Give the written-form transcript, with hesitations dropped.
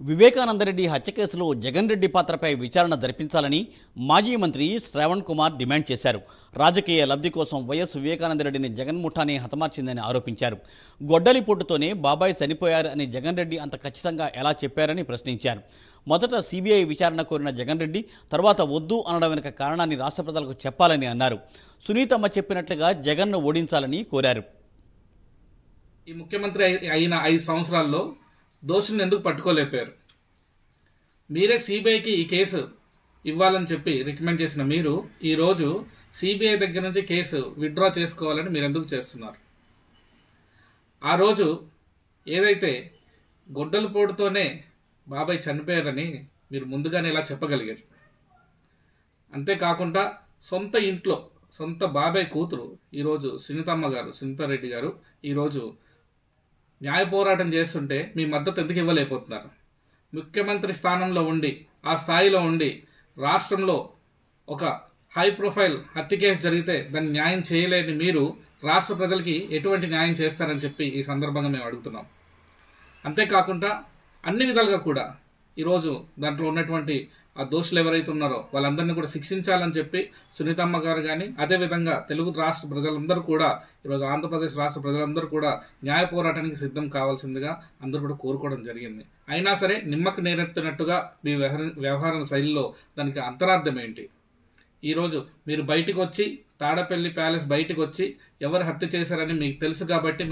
వివేకానందరెడ్డి హత్య కేసులో జగన్ రెడ్డి పాత్రపై విచారణ జరిపించాలని మాజీ మంత్రి శ్రవణ్ కుమార్ డిమాండ్ చేశారు. రాజకీయ లబ్ధి కోసం వైఎస్ వివేకానందరెడ్డిని జగన్ ముఠానే హతమార్చిందని ఆరోపించారు. గొడ్డలిపోటుతోనే బాబాయ్ చనిపోయారు అని జగన్ రెడ్డి అంత ఖచ్చితంగా ఎలా చెప్పారని ప్రశ్నించారు. మొదట సిబిఐ విచారణ కోరిన జగన్ రెడ్డి తర్వాత వద్దు అనడం వెనుక కారణాన్ని రాష్ట్ర ప్రజలకు చెప్పాలని అన్నారు. సునీతమ్మ చెప్పినట్లుగా జగన్ను ఓడించాలని కోరారు. ఈ ముఖ్యమంత్రి అయిన 5 సంవత్సరాల్లో దోషులను ఎందుకు పట్టుకోలేపారు? మీరే సిబిఐకి ఈ కేసు ఇవ్వాలని చెప్పి రికమెండ్ చేసిన మీరు ఈరోజు సిబిఐ దగ్గర నుంచి కేసు విత్డ్రా చేసుకోవాలని మీరు ఎందుకు చేస్తున్నారు? ఆ రోజు ఏదైతే గొడ్డలిపోటుతోనే బాబాయ్ చనిపోయారని మీరు ముందుగానే ఇలా చెప్పగలిగారు. అంతేకాకుండా సొంత ఇంట్లో సొంత బాబాయ్ కూతురు ఈరోజు సునీతారెడ్డి గారు ఈరోజు న్యాయ పోరాటం చేస్తుంటే మీ మద్దతు ఎందుకు ఇవ్వలేకపోతున్నారు? ముఖ్యమంత్రి స్థానంలో ఉండి ఆ స్థాయిలో ఉండి రాష్ట్రంలో ఒక హై ప్రొఫైల్ హత్య కేసు జరిగితే దాన్ని న్యాయం చేయలేని మీరు రాష్ట్ర ప్రజలకి ఎటువంటి న్యాయం చేస్తారని చెప్పి ఈ సందర్భంగా మేము అడుగుతున్నాం. అంతేకాకుండా అన్ని విధాలుగా కూడా ఈరోజు దాంట్లో ఉన్నటువంటి ఆ దోషులు ఎవరైతే ఉన్నారో వాళ్ళందరినీ కూడా శిక్షించాలని చెప్పి సునీతమ్మ గారు కానీ అదేవిధంగా తెలుగు రాష్ట్ర ప్రజలందరూ కూడా ఈరోజు ఆంధ్రప్రదేశ్ రాష్ట్ర ప్రజలందరూ కూడా న్యాయ పోరాటానికి సిద్ధం కావాల్సిందిగా అందరూ కూడా కోరుకోవడం జరిగింది. అయినా సరే నిమ్మకు నీరెత్తినట్టుగా మీ వ్యవహార శైలిలో దానికి అంతరార్థం ఏంటి? ఈరోజు మీరు బయటకు వచ్చి తాడపల్లి ప్యాలెస్ బయటకు వచ్చి ఎవరు హత్య చేశారని మీకు తెలుసు కాబట్టి